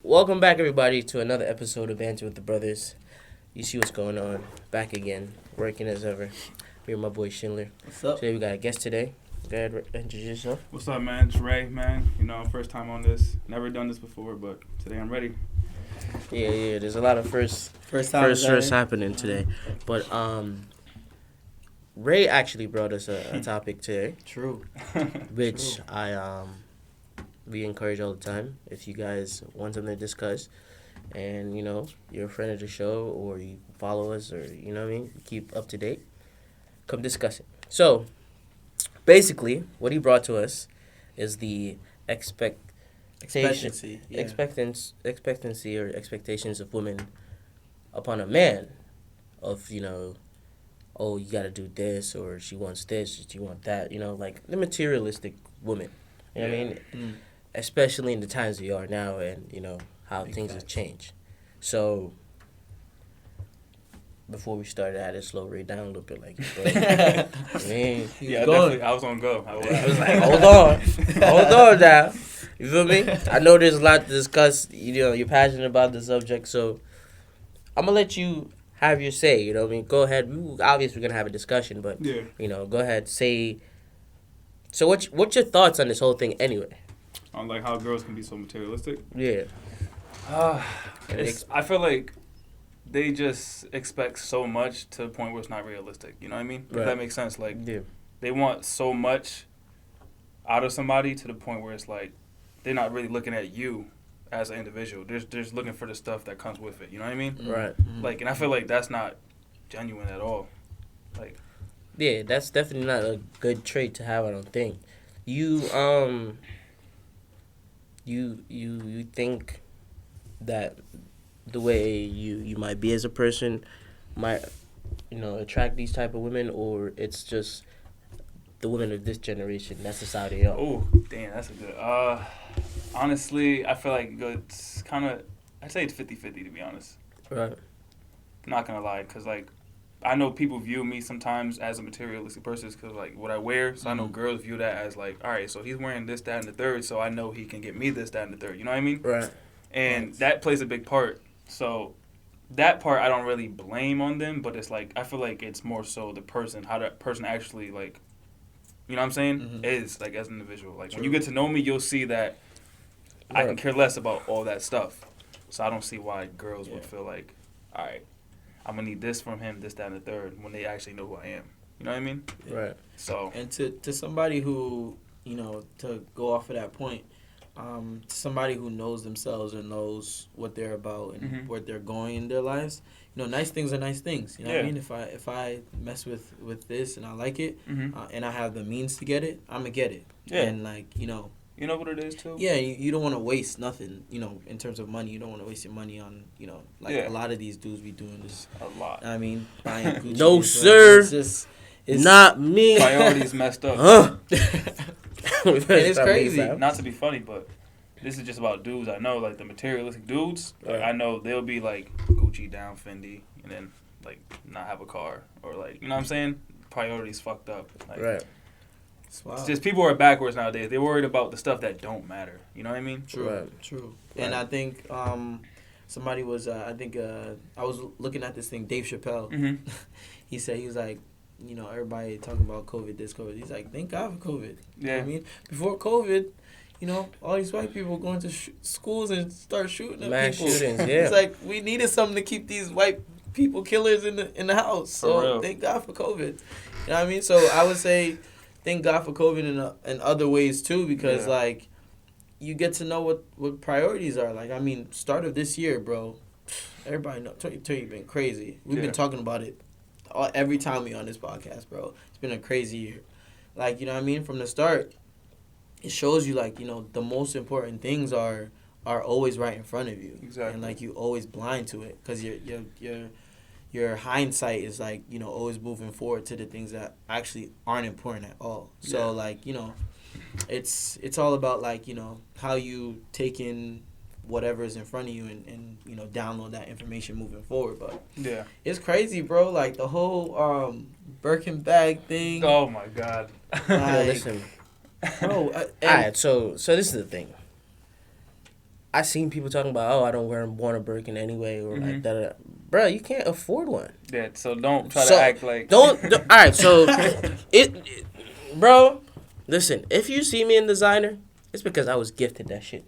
welcome back, everybody, to another episode of Banter with the Brothers. You see what's going on. Back again, working as ever. Me and my boy Schindler. What's up? Today we got a guest today. Go ahead, introduce yourself. What's up, man? It's Ray, man. First time on this. Never done this before, but today I'm ready. Yeah. There's a lot of first happening today. But Ray actually brought us a topic today. True. Which we encourage all the time. If you guys want something to discuss, and you're a friend of the show, or you follow us, or keep up to date, come discuss it. So basically, what he brought to us is the expectancy or expectations of women upon a man. Of oh, you got to do this, or she wants this, she want that. Like the materialistic woman. You know what I mean? Mm. Especially in the times we are now, and how things have changed. So before we started, I had to slow Ray down a little bit, like, bro. Definitely. I was on go. I was like, hold on now. You feel me? I know there's a lot to discuss. You're passionate about the subject, so I'm gonna let you have your say. You know what I mean? Go ahead. Obviously, we're gonna have a discussion, but go ahead. Say. So, what's your thoughts on this whole thing, anyway? On like how girls can be so materialistic. Yeah. I feel like they just expect so much to the point where it's not realistic. You know what I mean? Right. If that makes sense. Like, they want so much out of somebody to the point where it's like they're not really looking at you as an individual. They're just looking for the stuff that comes with it. You know what I mean? Right. Like, and I feel like that's not genuine at all. Like, yeah, that's definitely not a good trait to have. I don't think. You think that the way you might be as a person might attract these type of women, or it's just the women of this generation? That's just how they are. Oh, damn, that's a good. Honestly, I feel like it's kind of. I'd say it's 50-50, to be honest. Right. Not gonna lie, cause like I know people view me sometimes as a materialistic person because like what I wear. So I know girls view that as like, all right, so he's wearing this, that, and the third, so I know he can get me this, that, and the third. You know what I mean? Right. And that plays a big part. So that part I don't really blame on them, but it's like I feel like it's more so the person, how that person actually like, you know what I'm saying, is like as an individual. Like when you get to know me, you'll see that I can care less about all that stuff. So I don't see why girls would feel like, all right, I'm gonna need this from him, this, that, and the third, when they actually know who I am. You know what I mean? Right. So and to somebody who to go off of that point, somebody who knows themselves or knows what they're about and where they're going in their lives, nice things are nice things. You know what I mean? If I mess with this and I like it, and I have the means to get it, I'm gonna get it. Yeah. And like you know what it is too? Yeah, you don't want to waste nothing, in terms of money. You don't want to waste your money on, a lot of these dudes be doing this. A lot. I mean, buying Gucci. No, sir. It's not me. Priorities messed up. Huh? It's crazy. Not to be funny, but this is just about dudes. I know, like, the materialistic dudes, like, I know they'll be, like, Gucci down Fendi, and then, like, not have a car. Or, like, you know what I'm saying? Priorities fucked up. Like, right. It's just people are backwards nowadays. They're worried about the stuff that don't matter. You know what I mean? True. And I think somebody was, I was looking at this thing, Dave Chappelle. He said, he was like, everybody talking about COVID, this, COVID. He's like, thank God for COVID. You know what I mean? Before COVID, all these white people going to schools and start shooting at Mass people. shootings, yeah. It's like, we needed something to keep these white people killers in the house. So thank God for COVID. You know what I mean? So I would say, thank God for COVID in other ways too, because like you get to know what priorities are. Like, I mean, start of this year, bro, everybody know 2020 been crazy. We've been talking about it every time we on this podcast, bro. It's been a crazy year. Like, you know what I mean? From the start, it shows you like, the most important things are always right in front of you. Exactly. And like you always blind to it because your hindsight is like, always moving forward to the things that actually aren't important at all. So like, it's all about like, how you take in whatever is in front of you and download that information moving forward. But it's crazy, bro. Like the whole Birkin bag thing. Oh my God. Listen, bro. all right, so this is the thing. I seen people talking about, oh, I don't want a Birkin anyway, or like that. Bro, you can't afford one. Yeah, so don't try to act like. Don't. All right, so bro, listen. If you see me in designer, it's because I was gifted that shit.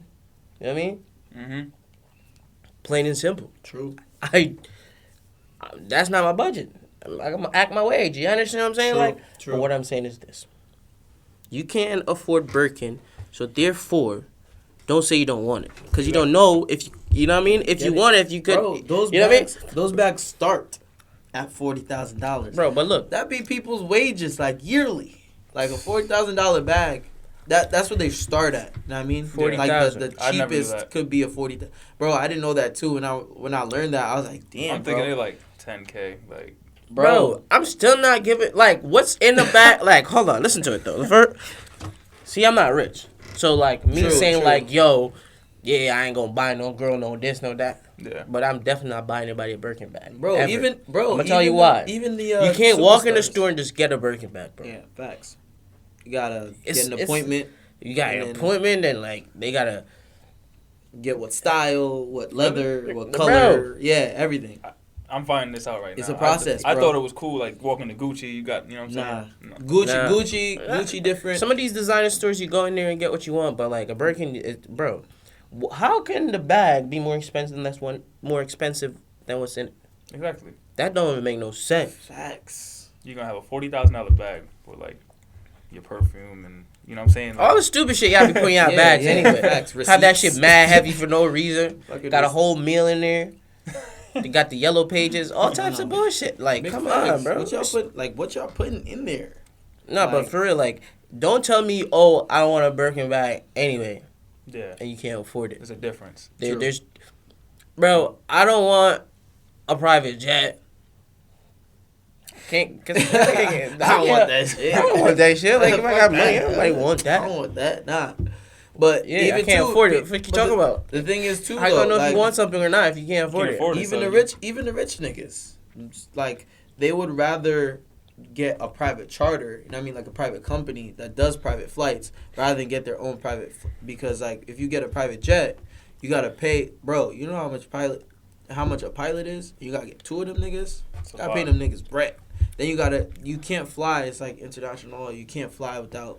You know what I mean? Mm-hmm. Plain and simple. True. That's not my budget. I'm gonna act my wage. You understand what I'm saying? True, Like, true. But what I'm saying is this: you can't afford Birkin, so therefore, don't say you don't want it, because you don't know if you know what I mean. If you want it, if you could, Bro, those you know bags, what I mean? those bags start at $40,000. Bro, but look, That be people's wages like yearly. Like a $40,000 bag. That's what they start at. You know what I mean? 40,000. Like the I never knew cheapest that. could be a 40. Bro, I didn't know that too. When I learned that, I was like, damn, I'm thinking bro. they're like 10K. Like, bro, I'm still not giving like what's in the bag. Like, hold on, listen to it though. See, I'm not rich, so like me saying like, yo, yeah, I ain't gonna buy no girl, no this, no that. yeah. But I'm definitely not buying anybody a Birkin bag. Bro, ever. I'm gonna tell you why. Even the you can't walk in the superstars. store and just get a Birkin bag, bro. Yeah, facts. You gotta get an It's- appointment. You got And an then- appointment, and like they gotta. Get what style, what leather, what Bro. color. Yeah, everything. I'm finding this out right now. It's a process, I bro. thought it was cool, like walking to Gucci. You got, you know what I'm Nah. saying? No. Gucci different. Some of these designer stores, you go in there and get what you want, but like a Birkin, bro, how can the bag be more expensive than what's in it? Exactly. That don't even make no sense. Facts. You're gonna have a $40,000 bag for like your perfume and you know what I'm saying. Like, All the stupid shit y'all be putting out Yeah, bags yeah, anyway. facts, Have that receipts. shit mad heavy for no reason. Fucking Got a receipts. whole meal in there. They got the yellow pages, all types of bullshit. Like, Big come facts. on, bro. What y'all putting in there? No, but like- for real, like, don't tell me, oh, I want a Birkin bag anyway, yeah, and you can't afford it. there's a difference. True. Bro, I don't want a private jet. Can't, cause I don't want that shit. I don't want that shit. Like, if I got money, everybody want I that. don't want that. Nah. But Yeah, even I can't too, afford it. What you but talking about? The thing is too. How you gonna know though, if you want something or not if you can't afford Can't it? afford it. even so the rich niggas, like they would rather get a private charter. You know what I mean, like a private company that does private flights rather than get their own private. Because like if you get a private jet, you gotta pay, bro. You know how much a pilot is? You gotta get two of them niggas. It's a Gotta pay lot. them niggas bread. Then you can't fly. It's like international law. You can't fly without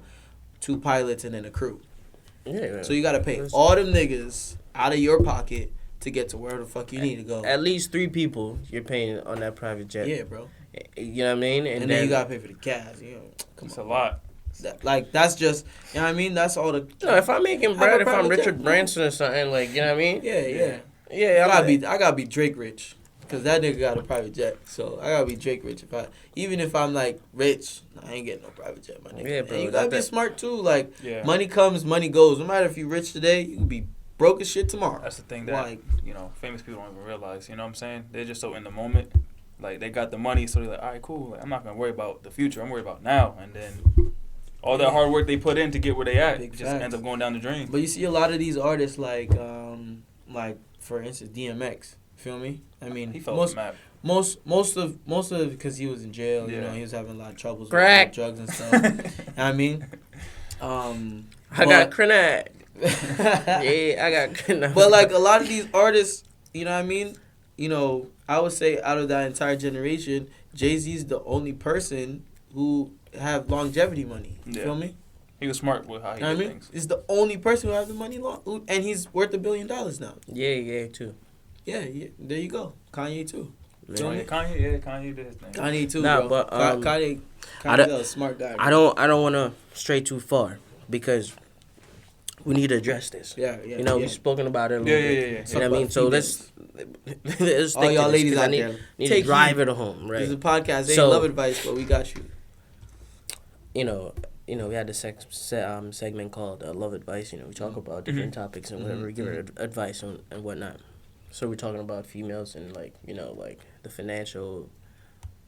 two pilots and then a crew. Yeah, So you gotta pay all them niggas out of your pocket to get to where the fuck you need to go. At least 3 people you're paying on that private jet. Yeah, bro. You know what I mean? And then you gotta pay for the gas. You know, come It's on. a lot. That's just, you know what I mean? That's all the. No, if I'm making Have bread, a if I'm private Richard jet. Branson or something, like, you know what I mean? Yeah. Yeah, I gotta be Drake rich, cause that nigga got a private jet. So I gotta be Drake rich. Even if I'm like rich, I ain't getting no private jet, my nigga. Yeah, bro, And you gotta be that- smart too. Like Yeah. money comes, money goes. No matter if you rich today, you can be broke as shit tomorrow. That's the thing that Like, you know, famous people don't even realize. You know what I'm saying? They're just so in the moment. Like they got the money, so they're like, all right, cool. Like, I'm not gonna worry about the future. I'm worried about now. And then all that hard work they put in to get where they at Big just facts. ends up going down the drain. but you see a lot of these artists, like for instance, DMX. Feel me? I mean, He fell off the map. most of because he was in jail. You Yeah. know, he was having a lot of troubles Crack. with drugs and stuff. You know what I mean, I got crenag. Yeah, I got crenag. But like a lot of these artists, you know what I mean? You know, I would say out of that entire generation, Jay-Z's the only person who have longevity money. You Yeah. feel me? He was smart with how he You know what I did mean? things. He's the only person who has the money and he's worth $1 billion now. Yeah, too. Yeah, there you go. Kanye too. Feel me? Kanye did his thing. Kanye too, Nah, bro. but, Kanye's I don't- a smart guy. I Bro. don't want to stray too far because we need to address this. Yeah. You know, yeah. we've spoken about it a little bit. Yeah. You know what I Talk mean? about So females. let's All stick y'all to this, ladies 'cause out I need, there, need take to drive heed. it home, right? This is a podcast. Ain't So- love advice, but we got you. you know, we had this segment called Love Advice. You know, we talk about different topics and whatever, we give her advice on and whatnot. So we're talking about females and like, you know, like the financial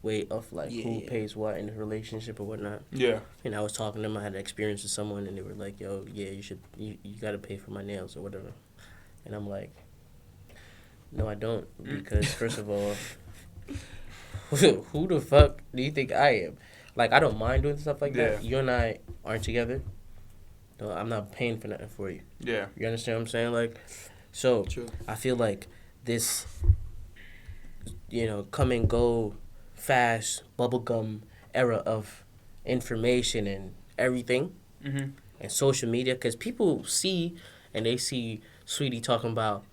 weight of like who Yeah. pays what in a relationship or whatnot. Yeah. And I was talking to them. I had an experience with someone, and they were like, "Yo, yeah, you gotta pay for my nails or whatever." And I'm like, "No, I don't, because first of all, who the fuck do you think I am? Like, I don't mind doing stuff like that. Yeah. You and I aren't together. No, I'm not paying for nothing for you. Yeah. You understand what I'm saying? Like, So True. I feel like this, come and go, fast bubblegum era of information and everything, and social media, because people see and they see Sweetie talking about,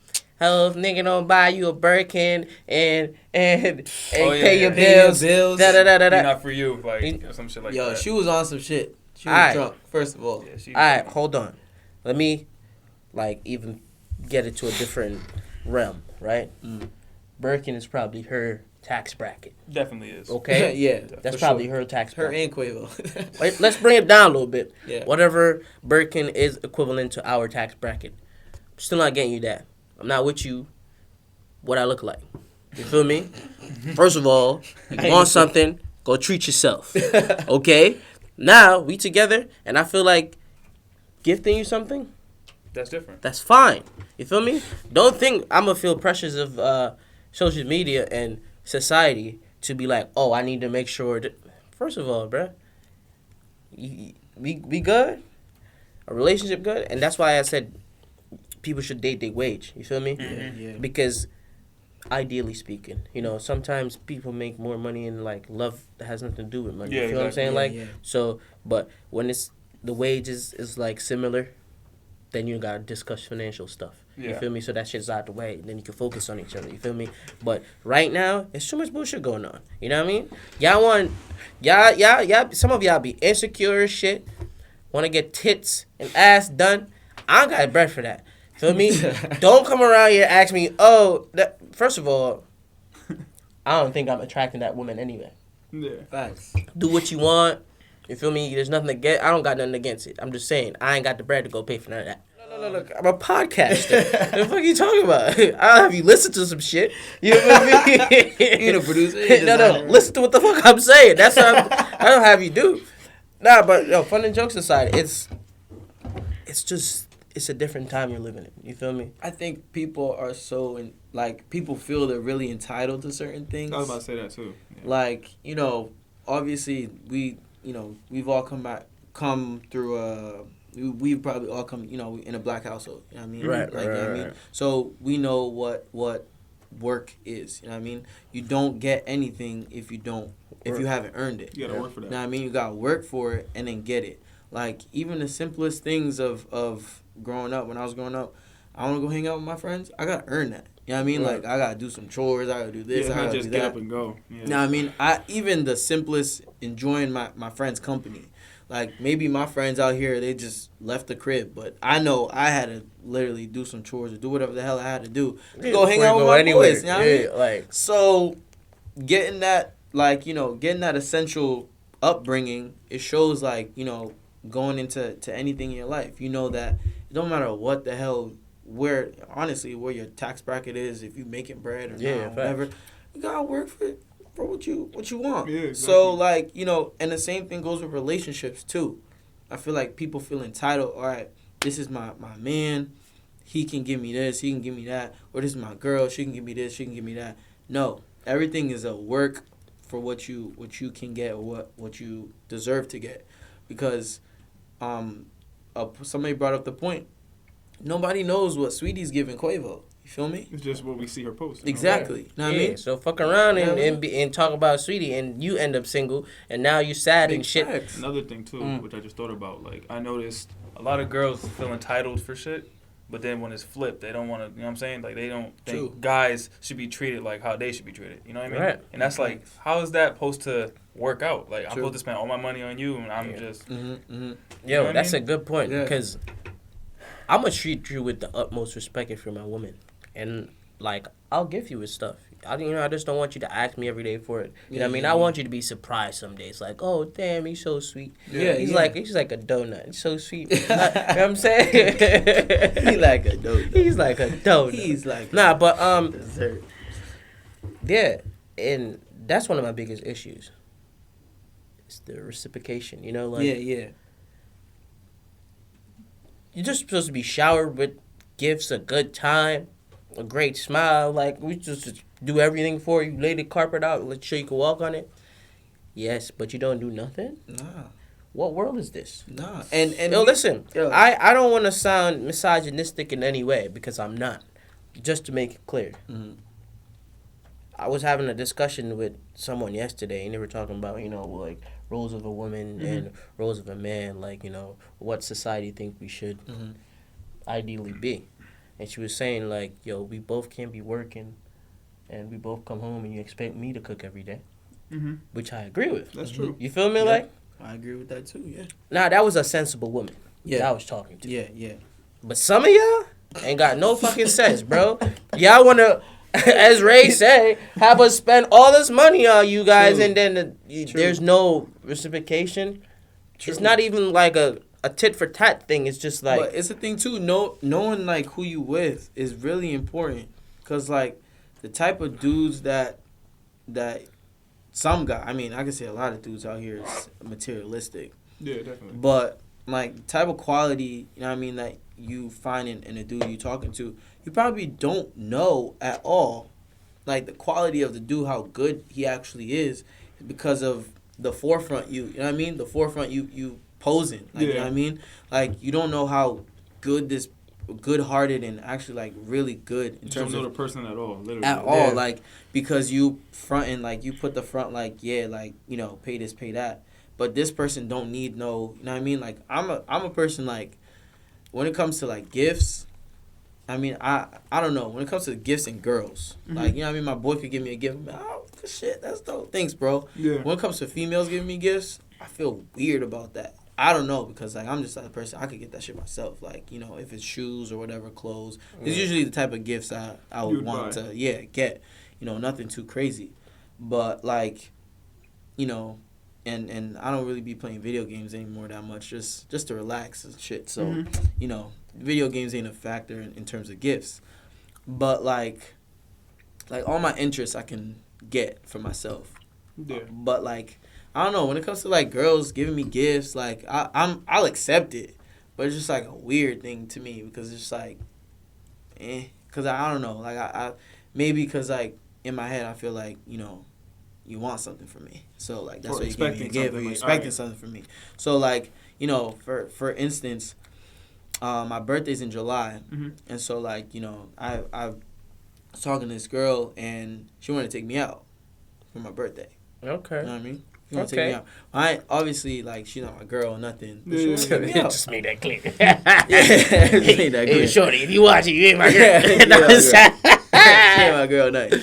"Oh, if nigga don't buy you a Birkin and pay your bills, da da da da da." Not for you, like or some shit like that. Yo, she was on some shit. She was drunk. First of all. Yeah, All right, hold on. Let me, even get it to a different realm, right? Birkin is probably her tax bracket. Definitely is. Okay? Yeah. That's probably her tax Her bracket. and Quavo. Wait, let's bring it down a little bit. Yeah. Whatever Birkin is equivalent to our tax bracket. Still not getting you that. I'm not with you what I look like. You feel me? First of all, you want something, go treat yourself. Okay? Now, we together, and I feel like gifting you something, That's different. that's fine. You feel me? Don't think I'm going to feel pressures of social media and society to be like, oh, I need to make sure that... First of all, bruh, we good? A relationship good? And that's why I said people should date their wage. You feel me? Yeah. Because ideally speaking, sometimes people make more money in love that has nothing to do with money. Yeah, you feel exactly. what I'm saying? Yeah. So, but when it's the wages is similar, then you gotta discuss financial stuff. You Yeah. feel me? So that shit's out the way. Then you can focus on each other. You feel me? But right now, there's too much bullshit going on. You know what I mean? Y'all, some of y'all be insecure as shit. Want to get tits and ass done. I don't got bread for that. Feel me? Don't come around here and ask me, first of all, I don't think I'm attracting that woman anyway. Yeah. Facts. Do what you want. You feel me? There's nothing against. I don't got nothing against it. I'm just saying I ain't got the bread to go pay for none of that. Look, I'm a podcaster. What the fuck are you talking about? I'll have you listen to some shit. You know what I mean? You the producer? No. Listen to what the fuck I'm saying. That's what I don't have you do. Nah, but fun and jokes aside, it's a different time you're living in. You feel me? I think people are people feel they're really entitled to certain things. I was about to say that too. Yeah. Obviously we've all come through we've probably all come, in a black household. You know what I mean? Right, You know what I mean? So we know what work is. You know what I mean? You don't get anything if you haven't earned it. You gotta work for that. You know what I mean? You gotta work for it and then get it. Even the simplest things of growing up, when I was growing up, I want to go hang out with my friends. I gotta earn that. You know what I mean? Right. I gotta do some chores. I gotta do this. Yeah, I not gotta just do get that. up and go. Yeah. You know what I mean? Even the simplest, enjoying my friends' company. Maybe my friends out here, they just left the crib, but I know I had to literally do some chores or do whatever the hell I had to do to go hang out with my boys. You know what I mean? So getting that, getting that essential upbringing, it shows going into anything in your life. You know that it don't matter what the hell, where your tax bracket is, if you making bread or not, whatever, you gotta work for what you want. Yeah, exactly. So and the same thing goes with relationships too. I feel like people feel entitled. All right, this is my man, he can give me this, he can give me that, or this is my girl, she can give me this, she can give me that. No, everything is a work for what you can get or what you deserve to get, because somebody brought up the point. Nobody knows what Sweetie's giving Quavo. You feel me? It's just what we see her post. Exactly. Know what I mean? So fuck around and talk about Sweetie, and you end up single, and now you sad and shit. Facts. Another thing too, which I just thought about, I noticed a lot of girls feel entitled for shit, but then when it's flipped, they don't want to. You know what I'm saying? They don't think guys should be treated like how they should be treated. You know what I mean? Right. And that's how is that supposed to work out? I'm supposed to spend all my money on you, and I'm just. Yo, that's a good point, Yeah. because I'm gonna treat you with the utmost respect if you're my woman, and I'll give you his stuff. I just don't want you to ask me every day for it. You know what I mean? I want you to be surprised some days. Oh, damn, he's so sweet. Yeah, he's yeah. like a donut. He's so sweet. You know what I'm saying? He like a donut. He's like a donut. He's like dessert. Yeah, and that's one of my biggest issues. It's the reciprocation. yeah. You're just supposed to be showered with gifts, a good time, a great smile. We just do everything for you, lay the carpet out, let sure you can walk on it. Yes, but you don't do nothing? Nah. What world is this? Nah. And listen, yo. I don't want to sound misogynistic in any way, because I'm not. just to make it clear, I was having a discussion with someone yesterday, and they were talking about, like roles of a woman and roles of a man, like, what society think we should ideally be. And she was saying, like, yo, we both can't be working, and we both come home, and you expect me to cook every day, which I agree with. That's true. You feel me? Yeah. Like, I agree with that too. Yeah. Nah, that was a sensible woman. Yeah. that I was talking to. Yeah. But some of y'all ain't got no fucking sense, bro. Y'all wanna, as Ray say, have us spend all this money on you guys, True. and then there's no reciprocation. True. It's not even like a tit for tat thing. It's just like, but it's a thing too. Knowing like who you with is really important, cause like the type of dudes that some guy. I mean, I can say a lot of dudes out here is materialistic. Yeah, definitely. But like the type of quality, you know what I mean, that you find in a dude you talking to, you probably don't know at all. Like the quality of the dude, how good he actually is, because of the forefront you know what I mean? The forefront you posing. Like, you know what I mean? Like you don't know how good hearted and actually like really good in You terms don't know of the person at all, literally. at all. Like because you fronting, like you put the front, like, yeah, like, pay this, pay that. But this person don't need no, you know what I mean? Like I'm a person, like when it comes to like gifts, I mean, I don't know. When it comes to gifts and girls, like, you know what I mean? My boy could give me a gift. I'm like, oh, shit, that's dope. Thanks, bro. Yeah. When it comes to females giving me gifts, I feel weird about that. I don't know, because, like, I'm just the type of person, I could get that shit myself. Like, if it's shoes or whatever, clothes. It's usually the type of gifts I would want to, get. Nothing too crazy. But, like, and I don't really be playing video games anymore that much, just to relax and shit. So, video games ain't a factor in terms of gifts. But, like all my interests I can get for myself. Yeah. But, like, I don't know, when it comes to, like, girls giving me gifts, like, I'll accept it. But it's just, like, a weird thing to me, because it's just, like, because I don't know. Like, I maybe because, like, in my head I feel like, you want something from me. So, like, that's why you give me a gift. Or you're expecting something from me. So, like, for instance, my birthday's in July. And so, like, I was talking to this girl, and she wanted to take me out for my birthday. okay. You know what I mean? She wanted to take me out. I obviously, like, she's not my girl or nothing. But she wanted to take me out. Just made that clear. Just made that clear. Hey, shorty, if you watch it, you ain't my girl. She ain't my girl, nothing.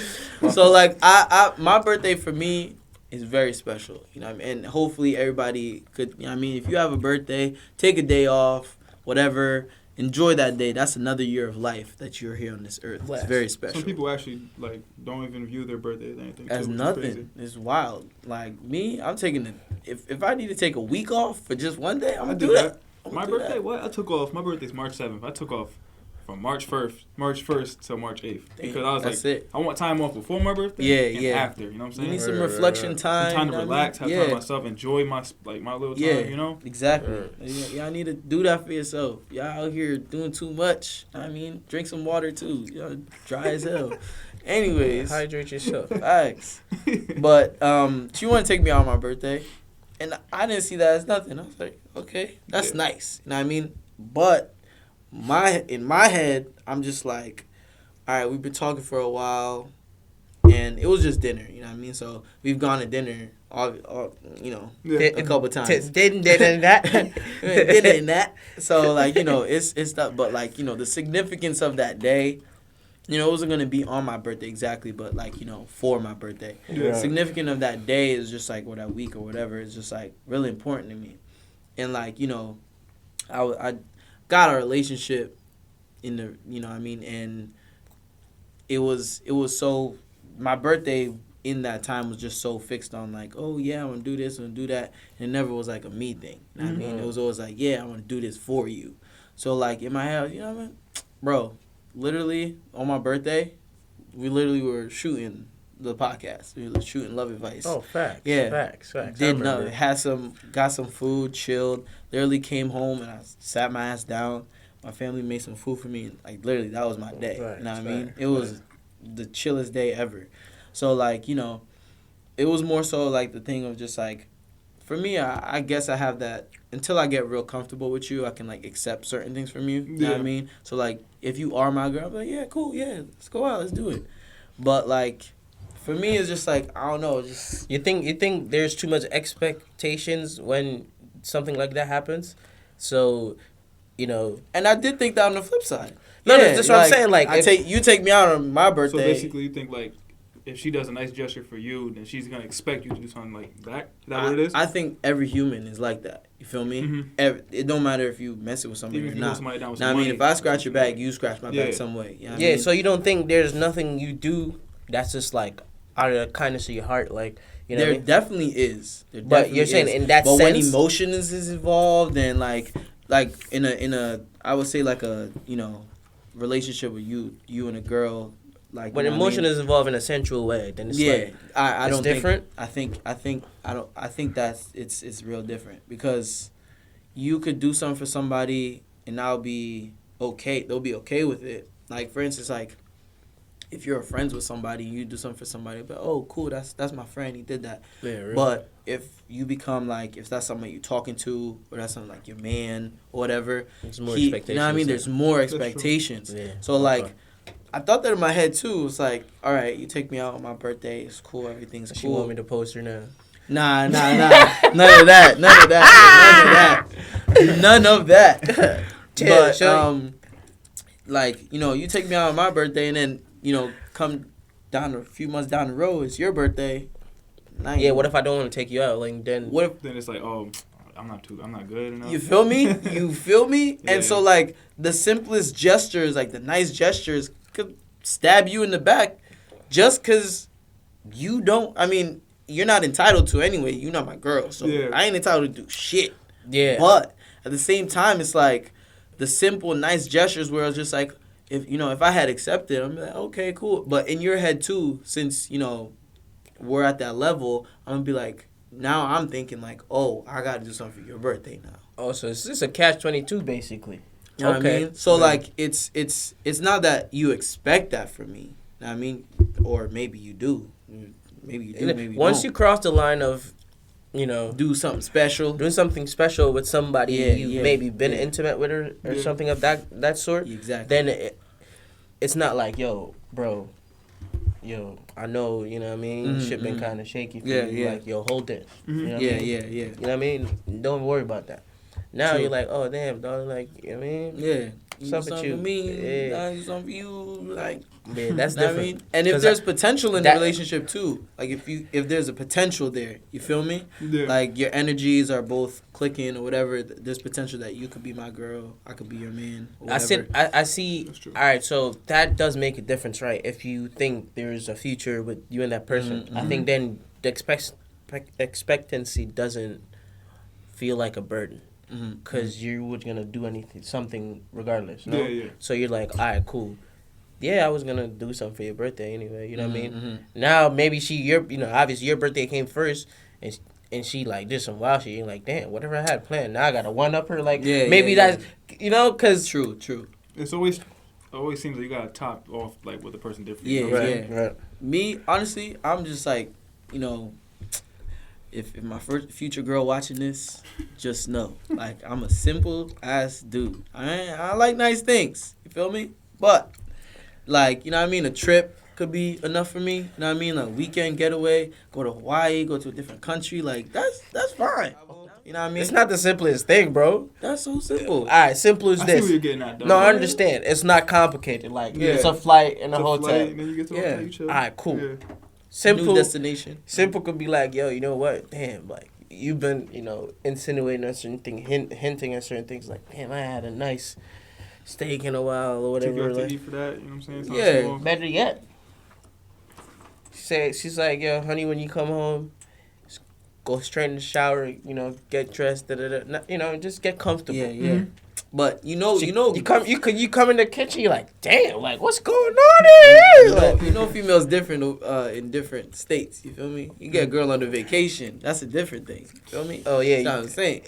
So, like, my birthday for me is very special, what I mean? And hopefully everybody could, I mean, if you have a birthday, take a day off, whatever, enjoy that day. That's another year of life that you're here on this earth. It's very special. Some people actually, like, don't even view their birthday as anything. As nothing. It's wild. Like, me, I'm taking if I need to take a week off for just one day, I'm going to do that. My birthday, what? I took off. My birthday's March 7th. I took off from March 1st to March 8th. Because I was like, I want time off before my birthday and after, you know what I'm saying? You need some reflection time. Some time to relax, have time to myself, enjoy my little time, Exactly. Y'all need to do that for yourself. Y'all out here doing too much. I mean, drink some water too. Y'all dry as hell. Anyways. Hydrate yourself. Facts. But she wanted to take me out on my birthday. And I didn't see that as nothing. I was like, okay, that's nice. You know what I mean? But in my head, I'm just like, all right, we've been talking for a while, and it was just dinner, you know what I mean? So we've gone to dinner, a couple times. Dinner and that. So, like, it's that, but, like, the significance of that day, it wasn't going to be on my birthday exactly, but, like, for my birthday. Yeah. Significant of that day is just, like, or that week or whatever, is just, like, really important to me. And, like, I got a relationship in the, what I mean, and it was so, my birthday in that time was just so fixed on, like, oh yeah, I want to do this, I want to do that, and it never was like a me thing, you know what I mean? It was always like, yeah, I want to do this for you. So, like, in my head, you know what I mean? Bro, literally, on my birthday, we literally were shooting the podcast. We were shooting Love Advice. Oh, facts. Yeah. Facts. Did nothing. Got some food, chilled. Literally came home and I sat my ass down. My family made some food for me. And, like, literally, that was my day. Right, you know what I mean? It was the chillest day ever. So, like, it was more so, like, the thing of just, like, for me, I guess I have that until I get real comfortable with you. I can like accept certain things from you. You know what I mean? So like, if you are my girl, I'm like, yeah, cool, yeah, let's go out, let's do it. But like, for me, it's just like, I don't know, just you think there's too much expectations when something like that happens, so and I did think that on the flip side. No, that's what I'm saying. Like, you take me out on my birthday. So basically, you think like, if she does a nice gesture for you, then she's gonna expect you to do something like that. Is that what it is? I think every human is like that. You feel me? Mm-hmm. It don't matter if you messing with somebody even or not. Somebody down with now, I mean, if I scratch your back, you scratch my back some way. You know what I mean? So you don't think there's nothing you do that's just like out of the kindness of your heart, like there definitely is. But you're saying in that sense, but when emotion is involved and like in a I would say like a relationship with you and a girl. Like when emotion is involved in a sensual way, then it's I don't different. Think I think that's it's real different because you could do something for somebody and they'll be okay with it. Like for instance, like if you're friends with somebody, you do something for somebody, but oh cool, that's my friend, he did that. Yeah, really. But if you become like if that's somebody you're talking to or that's something like your man or whatever, there's more expectations. You know what I mean? There's more expectations. Yeah. So like. I thought that in my head too. It's like, all right, you take me out on my birthday. It's cool. Everything's cool. She want me to post her now. Nah. None of that. None of that. But like you take me out on my birthday, and then come down a few months down the road, it's your birthday. Yeah. What if I don't want to take you out? Like then. What if then it's like, oh, I'm not good enough. You feel me? Yeah. And so like the simplest gestures, like the nice gestures, could stab you in the back just because you don't. I mean, you're not entitled to anyway. You're not my girl, so I ain't entitled to do shit. Yeah. But at the same time, it's like the simple, nice gestures where it's just like, if I had accepted, I'm like, okay, cool. But in your head too, since we're at that level, I'm gonna be like, now I'm thinking like, oh, I gotta do something for your birthday now. Oh, so it's just a catch-22 basically. You know what I mean? So like it's not that you expect that from me. You know what I mean? Or maybe you do. Maybe you do, maybe you Once don't. you cross the line of do something special. Doing something special with somebody you've maybe been intimate with or something of that sort. Exactly. Then it's not like, yo, bro, I know, you know what I mean? Shit been kind of shaky for you. Like, yo, hold it. Mm-hmm. You know yeah. You know what I mean? Don't worry about that. Now you're like, oh, damn, dog, like, you know what I mean? Yeah. Something for me, something for you, like. Yeah, that's different. I mean? And if there's potential in the relationship too, like if there's a potential there, you feel me? Yeah. Like your energies are both clicking or whatever. There's potential that you could be my girl, I could be your man. Or whatever. I see. All right, so that does make a difference, right? If you think there's a future with you and that person, mm-hmm. I think then the expectancy doesn't feel like a burden. Because you were going to do something regardless, no? Yeah. So you're like, all right, cool. Yeah, I was going to do something for your birthday anyway, you know what I mean? Mm-hmm. Now, maybe obviously your birthday came first, and she, like, did some wild shit. You're like, damn, whatever I had planned, now I got to one-up her. Like, that's, because... True. It's always seems like you got to top off, like, with the person different. Yeah, right. Me, honestly, I'm just like, If my future girl watching this, just know, like, I'm a simple ass dude. I like nice things. You feel me? But, like, you know what I mean? A trip could be enough for me. You know what I mean? A weekend getaway, go to Hawaii, go to a different country. Like, that's fine. You know what I mean? It's not the simplest thing, bro. That's so simple. All right, simple as this. I see what you're getting at, though. No, I understand. It's not complicated. Like, it's a flight and a hotel. Flight, and then you get to a hotel, you chill. All right, cool. Yeah. Simple new destination. Simple could be like, yo, you know what? Damn, like, you've been, insinuating a certain thing, hinting at certain things. Like, damn, I had a nice steak in a while or whatever. Take you out like, to eat for that, you know what I'm saying? Yeah, small. Better yet. She's like, yo, honey, when you come home, just go straight in the shower, get dressed, just get comfortable. Yeah. Mm-hmm. But you come in the kitchen, you're like, damn, like, what's going on here? Females different in different states. You feel me? You get a girl on a vacation, that's a different thing. You feel me? Oh yeah, that's what I'm saying.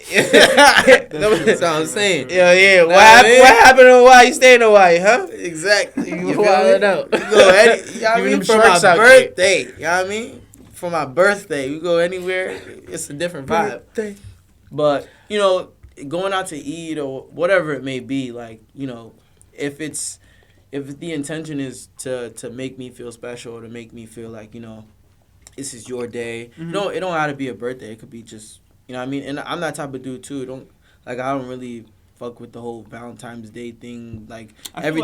That's what I'm saying. Yeah. What happened in Hawaii? You stay in Hawaii, huh? Exactly. You wild out. From my birthday. You know what I mean? for my birthday. We go anywhere, it's a different vibe. Birthday. But, you know, going out to eat or whatever it may be, like, you know, if the intention is to make me feel special or to make me feel like, you know, this is your day. Mm-hmm. No, it don't have to be a birthday. It could be just, you know what I mean? And I'm that type of dude, too. I don't really fuck with the whole Valentine's Day thing. Like, every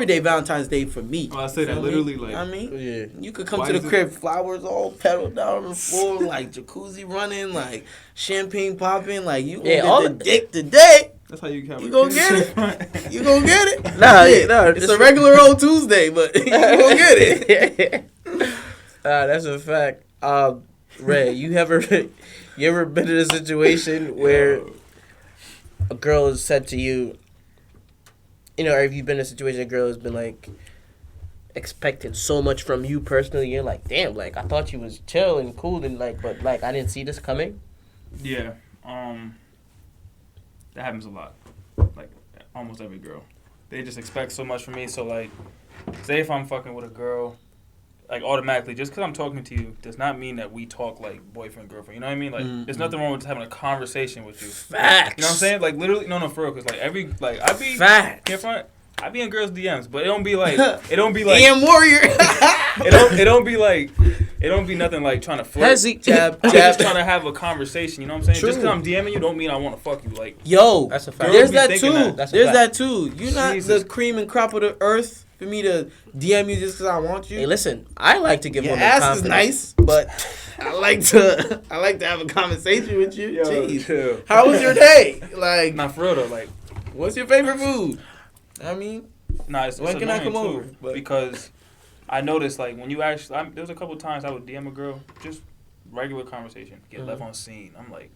day Valentine's Day for me. Oh, I say that literally, like, you know what I mean? Yeah. You could come to the crib, flowers all petaled down on the floor, like, jacuzzi running, like, champagne popping, like, you gonna get the dick today. That's how you count. You gonna get it. You gonna get it. Nah, it's a regular old Tuesday, but you gonna get it. That's a fact. Ray, you ever been in a situation where a girl has said to you, you know, or have you been in a situation a girl has been like expecting so much from you personally? You're like, damn, like I thought you was chill and cool and like, but like I didn't see this coming. Yeah. That happens a lot. Like, almost every girl. They just expect so much from me. So, like, say if I'm fucking with a girl, like, automatically, just because I'm talking to you does not mean that we talk like boyfriend, girlfriend. You know what I mean? Like, there's nothing wrong with just having a conversation with you. Facts. You know what I'm saying? Like, literally, no, for real. Because, like, I be in girls' DMs, but it don't be like, DM warrior. it don't be nothing like trying to flirt. Jab. I'm just trying to have a conversation, you know what I'm saying? True. Just because I'm DMing you don't mean I want to fuck you. Like, yo, that's a fact. There's that too. You're not the cream and crop of the earth for me to DM you just because I want you. Hey, listen, I like to give your women ass confidence. is nice, but I like to have a conversation with you. Yo, jeez, chill. How was your day? Like, not for real though. Like, what's your favorite food? I mean, it's when can I come over? Because I noticed, like, when you actually, there was a couple times I would DM a girl, just regular conversation, get left on scene. I'm like,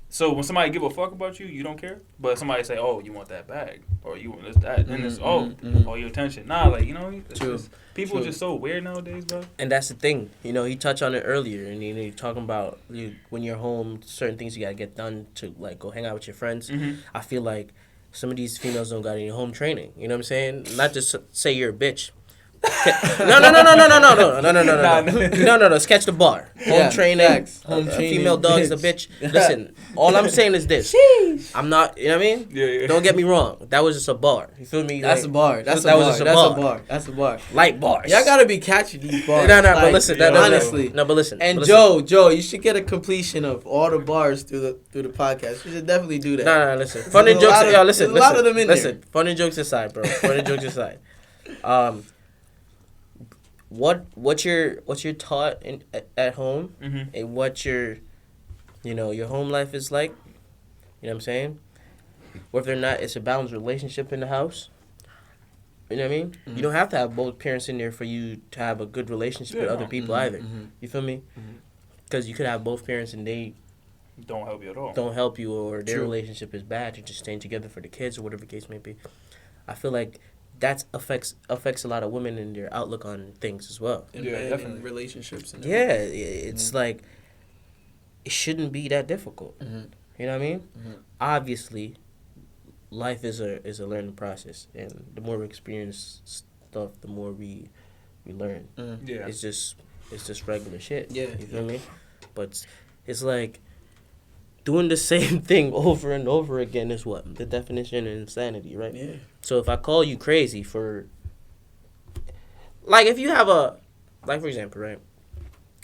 so when somebody give a fuck about you, you don't care. But somebody say, oh, you want that bag, or you want this, that, and it's all your attention. Nah, like, you know, people are just so weird nowadays, bro. And that's the thing, you know, he touched on it earlier, and you're talking about when you're home, certain things you gotta get done to like go hang out with your friends. I feel like some of these females don't got any home training. You know what I'm saying? Not just say you're a bitch. No. Sketch the bar. Home training. Female dog's a bitch. Listen, all I'm saying is this. I'm not. You know what I mean? Yeah. Don't get me wrong. That was just a bar. You feel me? That's like, a bar. That's a bar. Light bars. Y'all gotta be catching these bars. No. But listen. Honestly. No, but listen. And Joe, you should get a completion of all the bars through the podcast. You should definitely do that. No. Listen. Fun and jokes. Yo, listen. A lot of them in there. Listen. Fun and jokes aside, bro. Fun and jokes aside. What's your taught at home, and what your home life is like? You know what I'm saying? Whether or not it's a balanced relationship in the house. You know what I mean? You don't have to have both parents in there for you to have a good relationship with other people either. You feel me? Because you could have both parents and they don't help you at all. Don't help you, or their relationship is bad. You're just staying together for the kids or whatever the case may be. I feel like that affects a lot of women in their outlook on things as well. Yeah, definitely. Relationships. And it's like it shouldn't be that difficult. You know what I mean? Obviously, life is a learning process, and the more we experience stuff, the more we learn. Yeah, it's just regular shit. Yeah, you feel me? But it's like doing the same thing over and over again is what? The definition of insanity, right? Yeah. So if I call you crazy for, like, if you have for example, right?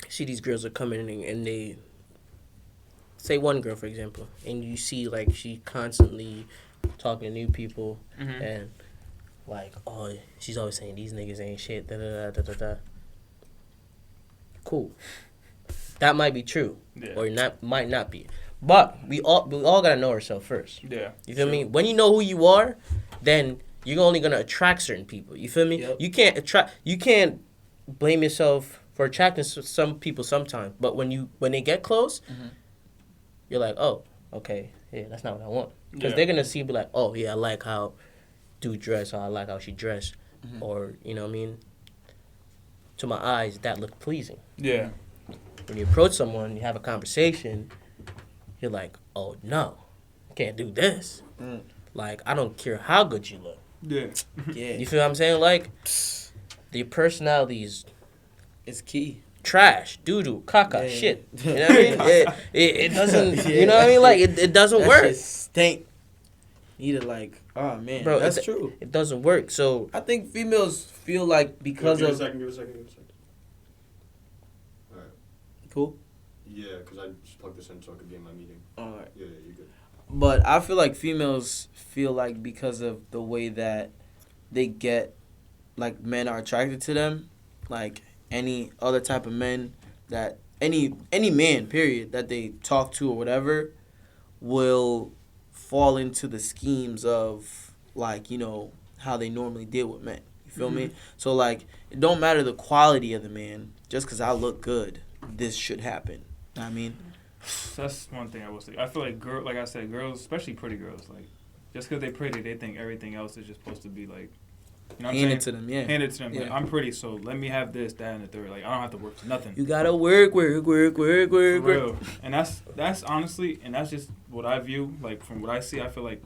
See these girls are coming in and they, say one girl, for example, and you see, like, she constantly talking to new people and, like, oh, she's always saying these niggas ain't shit, da-da-da-da-da-da. Cool. That might be true. Yeah. Or might not be. But we all gotta know ourselves first. Yeah. You feel me? When you know who you are, then you're only gonna attract certain people. You feel me? Yep. You can't blame yourself for attracting some people sometimes. But when they get close, you're like, oh, okay, yeah, that's not what I want. Because they're gonna be like, oh yeah, I like how dude dress, or I like how she dressed, or you know what I mean. To my eyes, that looked pleasing. Yeah. When you approach someone, you have a conversation. You're like, oh, no, can't do this. Like, I don't care how good you look. Yeah. You feel what I'm saying? Like, the personality is key. trash, doo-doo, caca, shit. You know what I mean? It doesn't, you know what I mean? Like, it doesn't work. Shit stink. Either like, oh man, bro, that's true. It doesn't work. So I think females feel like because give of. Give me a second. All right. Cool. Yeah, because I just plugged this in so I could be in my meeting. All right. Yeah, you're good. But I feel like females feel like because of the way that they get, like men are attracted to them, like any other type of men that any man period that they talk to or whatever will fall into the schemes of like, you know, how they normally deal with men. You feel me? So like it don't matter the quality of the man, just because I look good, this should happen. I mean, that's one thing I will say. I feel like like I said, girls, especially pretty girls, like just because they're pretty, they think everything else is just supposed to be like, you know what I'm saying? Hand it to them, yeah. Hand it to them. Yeah. Like, I'm pretty, so let me have this, that, and the third. Like I don't have to work for nothing. You gotta work. For real. And that's honestly, and that's just what I view. Like from what I see, I feel like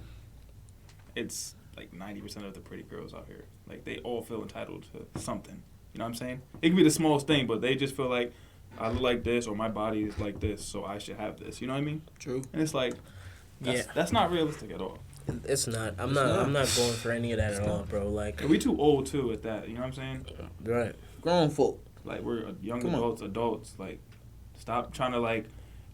it's like 90% of the pretty girls out here. Like they all feel entitled to something. You know what I'm saying? It could be the smallest thing, but they just feel like I look like this or my body is like this, so I should have this. You know what I mean? True. And it's like, that's not realistic at all. it's not. I'm not going for any of that at all, bro. Like And we too old too at that. You know what I'm saying? Right. Grown folk. Like we're young adults. Like stop trying to like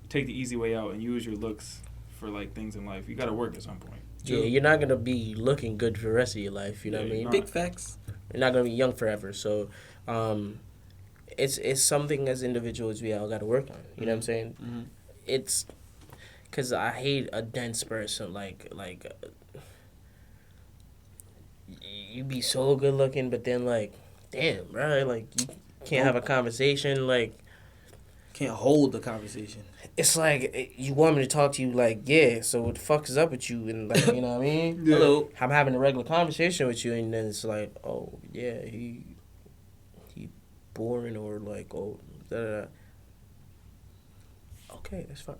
take the easy way out and use your looks for like things in life. You got to work at some point. Yeah, you're not gonna be looking good for the rest of your life. You know what I mean? Big facts. You're not gonna be young forever. So, it's something as individuals we all got to work on. You know what I'm saying? Mm-hmm. It's because I hate a dense person. Like you be so good looking, but then like, damn, bro, like you can't have a conversation. Like can't hold the conversation. It's like you want me to talk to you. Like yeah, so what the fuck is up with you? And like you know what I mean? Yeah. Hello. I'm having a regular conversation with you, and then it's like, oh yeah, he boring or like oh da da da. Okay, that's fine.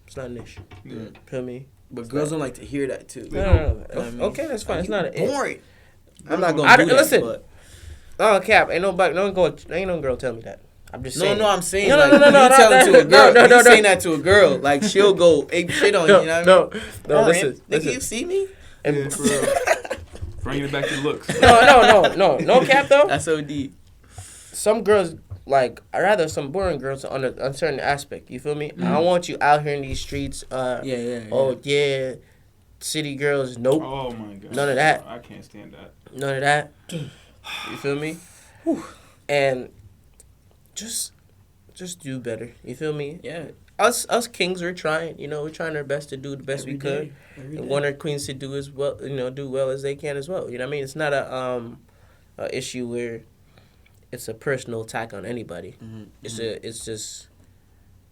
It's not an issue. Yeah. Feel me? But girls don't like to hear that too. No. I mean, Okay, that's fine. It's not an boring. I'm I'm not not gonna gonna do that. listen. But Oh cap, ain't no girl tell me that. I'm just saying. no, I'm saying No, like no, you telling to a girl. no, You saying that to a girl, like she'll go ape shit on you. You know what I mean? No. Listen. Nigga, you see me? And Yeah, for real. Bringing it back to looks. no cap though. That's OD. Some girls like I rather some boring girls on a certain aspect. You feel me? I don't want you out here in these streets. Yeah. Oh yeah, city girls. Nope. Oh my god. None of that. I can't stand that. None of that. You feel me? And just do better. You feel me? Yeah. Us kings, we're trying. You know, we're trying our best to do the best we could. And want our queens to do as well. You know, do well as they can as well. You know what I mean? It's not a issue where it's a personal attack on anybody. Mm-hmm. It's just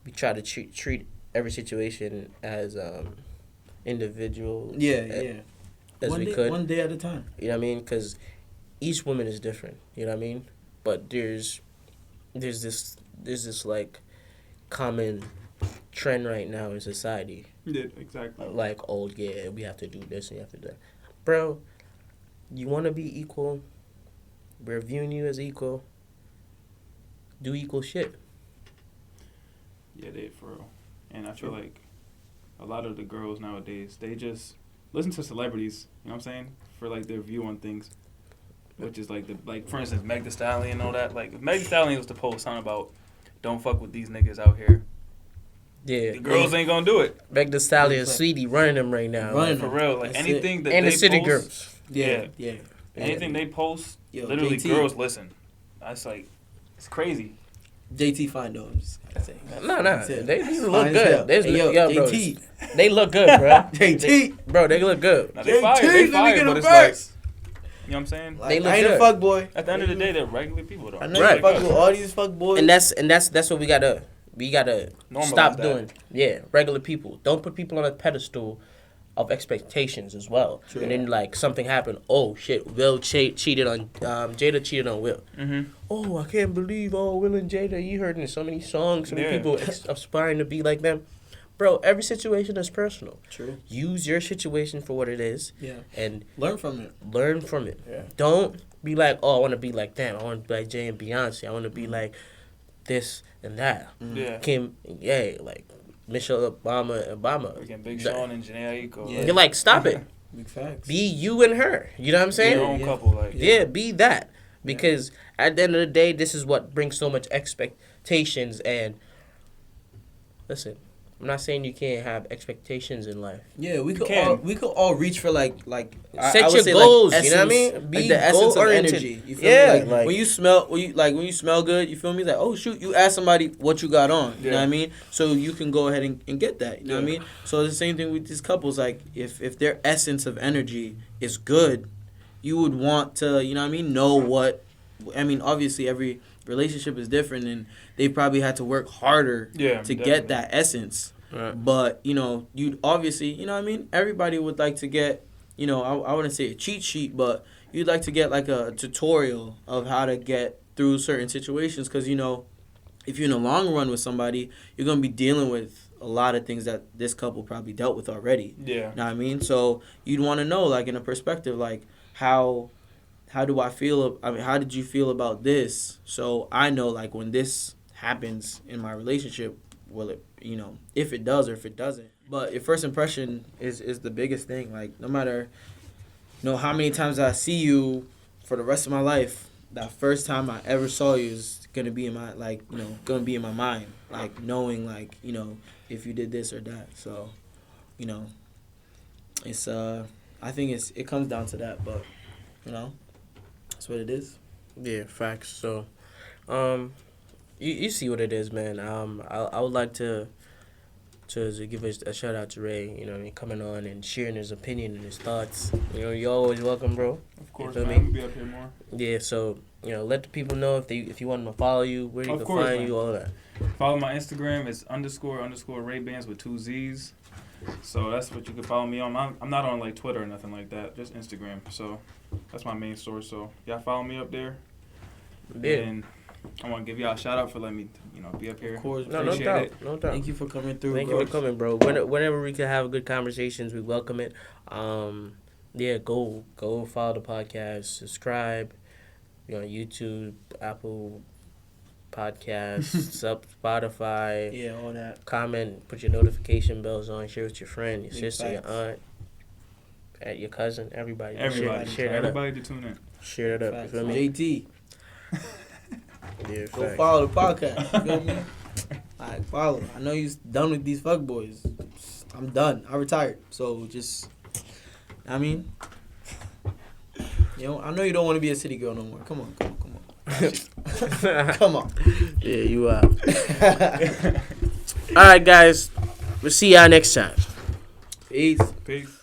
we try to treat every situation as individual. Yeah. As one we day, could. one day at a time. You know what I mean? Because each woman is different. You know what I mean? But there's this like common trend right now in society. Yeah, exactly. Like, oh yeah, we have to do this and you have to do that. Bro, you want to be equal? We're viewing you as equal. Do equal shit. Yeah, for real. And I feel like a lot of the girls nowadays, they just listen to celebrities, you know what I'm saying, for like their view on things, which is like for instance, Meg Thee Stallion and all that. Like if Meg Thee Stallion was to post something about don't fuck with these niggas out here, Yeah, the girls ain't gonna do it. Meg Thee Stallion, Sweetie, running them right now. Running For real, like That's anything it. that And they the city post, girls. Yeah. anything they post, Yo, literally JT. girls listen. That's like, it's crazy. JT fine though. I'm just gonna say. No, That's it. they Fine look as good. hell. They Hey, yo, bro, JT. they look good, bro. JT. Bro, they look good. Now, they fire, let me get but a it's verse. like, you know what I'm saying? They look I ain't good. a fuck boy. At the end of the day, they're regular people though. I know Right. you fuck with all these fuck boys. And that's what we gotta Normalize stop that. doing. Yeah, regular people. Don't put people on a pedestal of expectations as well. True. And then like something happened. Oh shit, Will cheated on Jada cheated on Will. Mm-hmm. Oh, I can't believe Will and Jada. You heard in so many songs, so many Yeah. people aspiring to be like them. Bro, every situation is personal. True. Use your situation for what it is Yeah. and Learn from it. learn from it. Yeah. Don't be like, oh, I want to be like them. I want to be like Jay and Beyonce. I want to be like this and that. Yeah. Kim, yeah, like Michelle Obama. Freaking Big Sean and Janae Aiko. Yeah. You're like, stop it. Big facts. Be you and her. You know what I'm saying? Your own couple, like. Yeah, be that. Because at the end of the day, this is what brings so much expectations. And listen, I'm not saying you can't have expectations in life. Yeah, we could all reach for like set I would your say goals. like you know what I essence, mean? Be like the essence of goal-oriented. energy. You feel me? Like when you smell good, you feel me? Like, oh shoot, you ask somebody what you got on. You know what I mean? So you can go ahead and get that. You know what I mean? So the same thing with these couples. Like if their essence of energy is good, you would want to, you know what I mean, know what. I mean, obviously every relationship is different, and they probably had to work harder to get that essence. Right. But, you know, you'd obviously, you know what I mean? Everybody would like to get, you know, I wouldn't say a cheat sheet, but you'd like to get like a tutorial of how to get through certain situations. Because, you know, if you're in the long run with somebody, you're going to be dealing with a lot of things that this couple probably dealt with already. Yeah. You know what I mean? So you'd want to know, like, in a perspective, like, how do I feel? I mean, how did you feel about this? So I know, like, when this happens in my relationship, will it, you know, if it does or if it doesn't. But your first impression is the biggest thing. Like, no matter, you know, how many times I see you for the rest of my life, that first time I ever saw you is going to be in my, like, you know, going to be in my mind. Like, knowing, like, you know, if you did this or that. So, you know, it's, I think it comes down to that. But, you know, that's what it is. Yeah, facts. So, you see what it is, man. I would like to give a shout out to Ray. You know, what I mean, coming on and sharing his opinion and his thoughts. You know, you're always welcome, bro. Of course, you man. me? I'm gonna be up here more. Yeah. So, you know, let the people know if you want them to follow you, where you Of can course, find man. you, all that. Follow my Instagram. It's _ Ray-Bans with 2 Z's. So that's what you can follow me on. I'm not on like Twitter or nothing like that. Just Instagram. So that's my main source. So y'all follow me up there. Yeah. And I want to give y'all a shout out for letting me, you know, be up here. Of course. No Appreciate doubt. it. No doubt. Thank you for coming through, Thank bro. you for coming, bro. Whenever we can have good conversations, we welcome it. Yeah, go follow the podcast, subscribe. You know, YouTube, Apple Podcasts, Spotify. Yeah, all that. Comment, put your notification bells on, share with your friend, your Big sister, facts. your aunt, your cousin, everybody. Everybody. Share that up. Everybody to tune in. Share it up. Facts. You feel me? JT, Yeah, go facts. follow the podcast. You feel me? Alright, follow. I know you're done with these fuckboys. I'm done. I retired. So just, I mean, you know, I know you don't want to be a city girl no more. Come on. Come on. Yeah, you are. All right, guys. We'll see y'all next time. Peace. Peace.